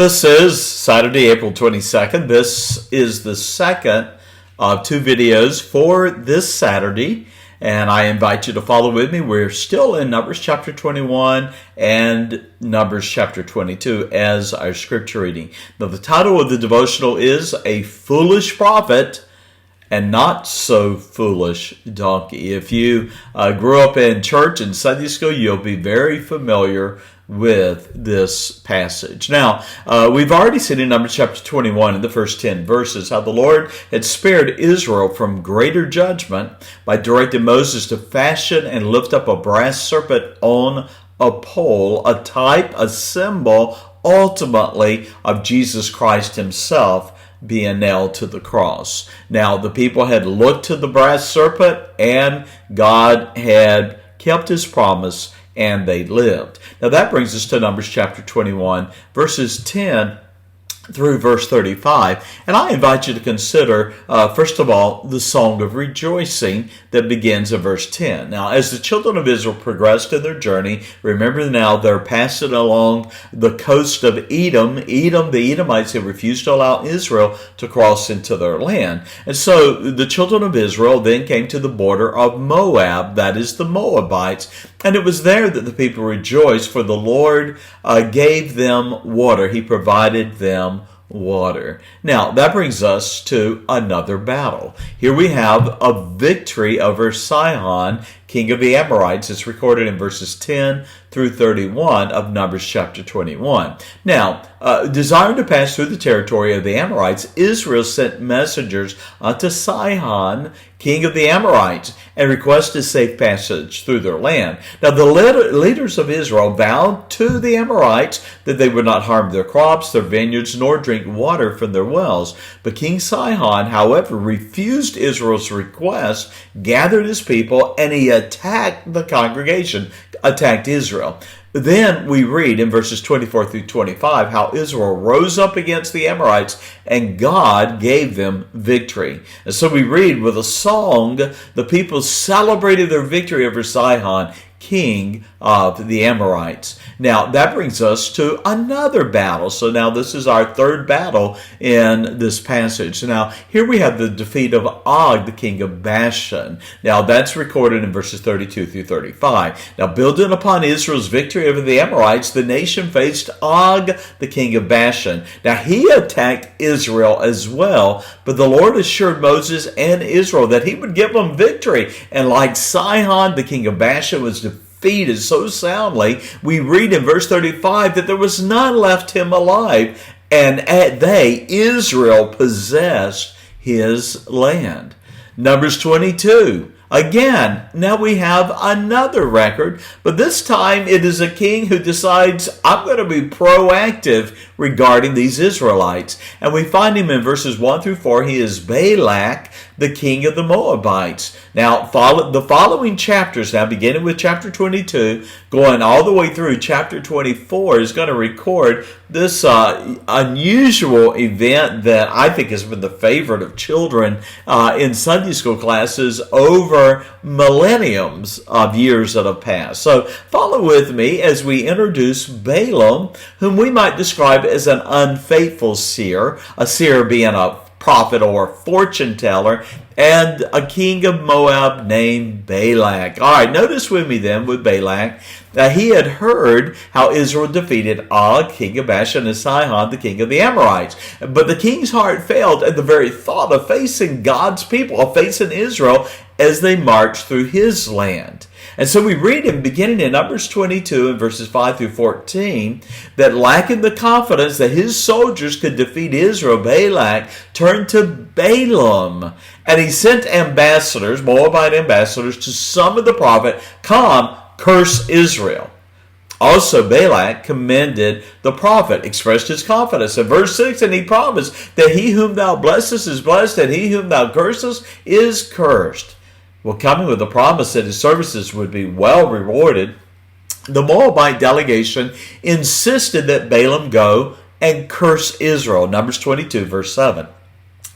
This is Saturday, April 22nd. This is the second of two videos for this Saturday, and I invite you to follow with me. We're still in Numbers chapter 21 and Numbers chapter 22 as our scripture reading. Now, the title of the devotional is A Foolish Prophet and Not So Foolish Donkey. If you grew up in church and Sunday school, you'll be very familiar with this passage. Now, we've already seen in Numbers chapter 21 in the first 10 verses how the Lord had spared Israel from greater judgment by directing Moses to fashion and lift up a brass serpent on a pole, a type, a symbol, ultimately of Jesus Christ himself being nailed to the cross. Now, the people had looked to the brass serpent and God had kept his promise and they lived. Now that brings us to Numbers chapter 21, verses 10 through verse 35. And I invite you to consider, first of all, the song of rejoicing that begins in verse 10. Now, as the children of Israel progressed in their journey, remember now they're passing along the coast of Edom. The Edomites had refused to allow Israel to cross into their land. And so the children of Israel then came to the border of Moab, that is the Moabites. And it was there that the people rejoiced, for the Lord gave them water. He provided them water. Now, that brings us to another battle. Here we have a victory over Sihon, king of the Amorites. It's recorded in verses 10 through 31 of Numbers chapter 21. Now, desiring to pass through the territory of the Amorites, Israel sent messengers to Sihon, king of the Amorites, and requested safe passage through their land. Now, the leaders of Israel vowed to the Amorites that they would not harm their crops, their vineyards, nor drink water from their wells. But King Sihon, however, refused Israel's request, gathered his people, and he attacked the congregation, attacked Israel. Then we read in verses 24 through 25 how Israel rose up against the Amorites and God gave them victory. And so we read with a song, the people celebrated their victory over Sihon, king of the Amorites. Now that brings us to another battle. So now this is our third battle in this passage. Now here we have the defeat of Og, the king of Bashan. Now that's recorded in verses 32 through 35. Now building upon Israel's victory over the Amorites, the nation faced Og, the king of Bashan. Now he attacked Israel as well, but the Lord assured Moses and Israel that he would give them victory. And like Sihon, the king of Bashan was defeated so soundly, we read in verse 35 that there was none left him alive, and Israel, possessed his land. Numbers 22. Again, now we have another record, but this time it is a king who decides, I'm going to be proactive regarding these Israelites. And we find him in verses 1 through 4. He is Balak, the king of the Moabites. Now, the following chapters, now beginning with chapter 22, going all the way through chapter 24, is going to record this unusual event that I think has been the favorite of children in Sunday school classes over millenniums of years that have passed. So follow with me as we introduce Balaam, whom we might describe as an unfaithful seer, a seer being a prophet or fortune teller, and a king of Moab named Balak. All right, notice with me then with Balak that he had heard how Israel defeated Og, king of Bashan, and Sihon, the king of the Amorites. But the king's heart failed at the very thought of facing God's people, of facing Israel as they marched through his land. And so we read him beginning in Numbers 22 and verses 5 through 14 that lacking the confidence that his soldiers could defeat Israel, Balak turned to Balaam. And he sent ambassadors, Moabite ambassadors, to summon the prophet, come, curse Israel. Also, Balak commended the prophet, expressed his confidence. In verse 6, and he promised that he whom thou blessest is blessed, and he whom thou cursest is cursed. Well, coming with a promise that his services would be well rewarded, the Moabite delegation insisted that Balaam go and curse Israel. Numbers 22, verse 7.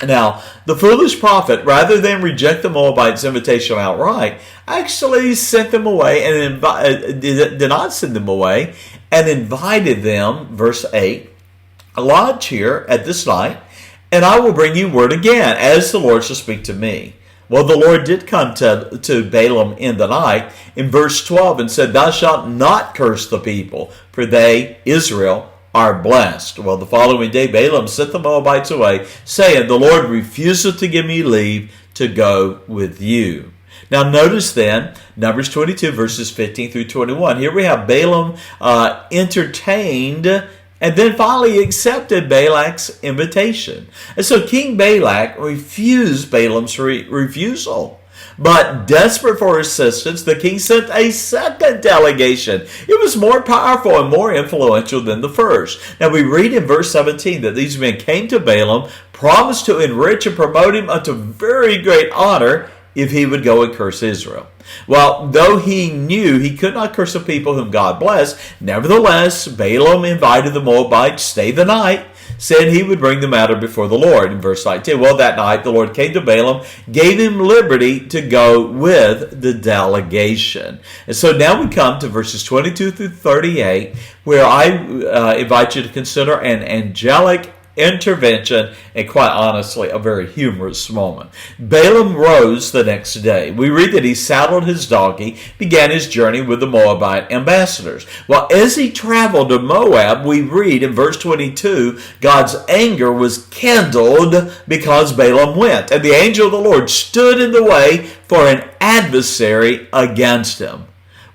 Now, the foolish prophet, rather than reject the Moabites' invitation outright, actually sent them away and did not send them away, and invited them, verse 8, lodge here at this night, and I will bring you word again, as the Lord shall speak to me. Well, the Lord did come to Balaam in the night in verse 12 and said, Thou shalt not curse the people, for they, Israel, are blessed. Well, the following day Balaam sent the Moabites away, saying, The Lord refuseth to give me leave to go with you. Now notice then, Numbers 22 verses 15 through 21. Here we have Balaam entertained and then finally accepted Balak's invitation. And so King Balak refused Balaam's refusal. But desperate for assistance, the king sent a second delegation. It was more powerful and more influential than the first. Now we read in verse 17 that these men came to Balaam, promised to enrich and promote him unto very great honor if he would go and curse Israel. Well, though he knew he could not curse the people whom God blessed, nevertheless, Balaam invited the Moabites to stay the night, said he would bring the matter before the Lord. In verse 19, well, that night the Lord came to Balaam, gave him liberty to go with the delegation. And so now we come to verses 22 through 38, where I invite you to consider an angelic intervention, and quite honestly, a very humorous moment. Balaam rose the next day. We read that he saddled his donkey, began his journey with the Moabite ambassadors. Well, as he traveled to Moab, we read in verse 22, God's anger was kindled because Balaam went, and the angel of the Lord stood in the way for an adversary against him.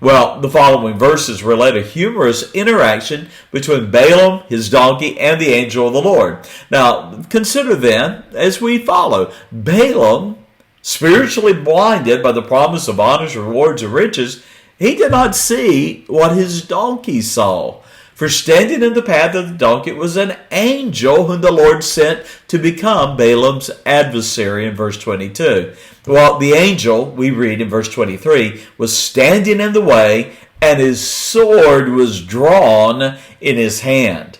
Well, the following verses relate a humorous interaction between Balaam, his donkey, and the angel of the Lord. Now, consider then, as we follow, Balaam, spiritually blinded by the promise of honors, rewards, and riches, he did not see what his donkey saw. For standing in the path of the donkey was an angel whom the Lord sent to become Balaam's adversary in verse 22. Well, the angel, we read in verse 23, was standing in the way, and his sword was drawn in his hand.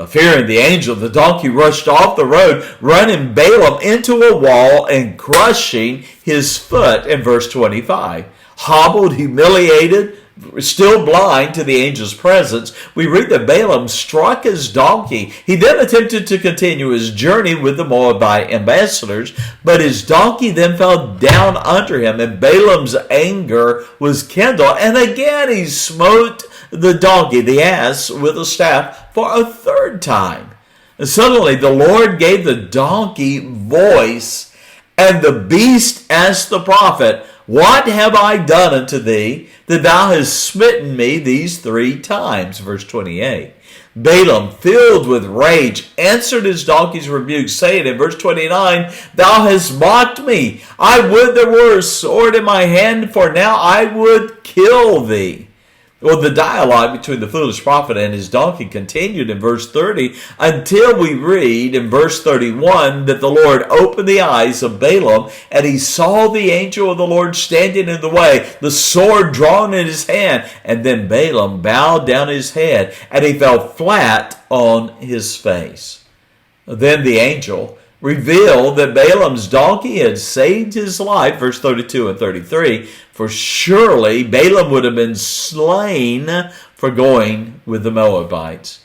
Fearing the angel, the donkey rushed off the road, running Balaam into a wall and crushing his foot in verse 25. Hobbled, humiliated, still blind to the angel's presence, we read that Balaam struck his donkey. He then attempted to continue his journey with the Moabite ambassadors, but his donkey then fell down under him, and Balaam's anger was kindled, and again he smote the donkey, the ass, with a staff for a third time. And suddenly the Lord gave the donkey voice, and the beast asked the prophet, What have I done unto thee, that thou hast smitten me these 3 times? Verse 28. Balaam, filled with rage, answered his donkey's rebuke, saying in verse 29, Thou hast mocked me. I would there were a sword in my hand, for now I would kill thee. Well, the dialogue between the foolish prophet and his donkey continued in verse 30 until we read in verse 31 that the Lord opened the eyes of Balaam, and he saw the angel of the Lord standing in the way, the sword drawn in his hand. And then Balaam bowed down his head, and he fell flat on his face. Then the angel revealed that Balaam's donkey had saved his life, verse 32 and 33, for surely Balaam would have been slain for going with the Moabites.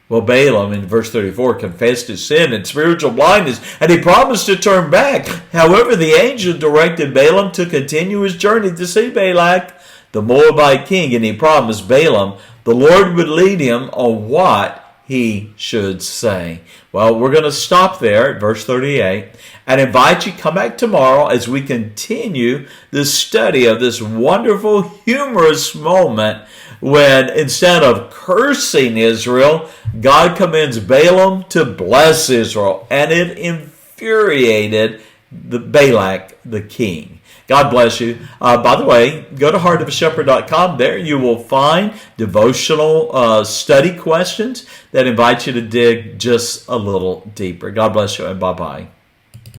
Well, Balaam, in verse 34, confessed his sin and spiritual blindness, and he promised to turn back. However, the angel directed Balaam to continue his journey to see Balak, the Moabite king, and he promised Balaam the Lord would lead him on what he should say. Well, we're going to stop there at verse 38 and invite you to come back tomorrow as we continue the study of this wonderful, humorous moment when instead of cursing Israel, God commands Balaam to bless Israel, and it infuriated Balak the king. God bless you. By the way, go to heartofashepherd.com. There you will find devotional study questions that invite you to dig just a little deeper. God bless you, and bye-bye.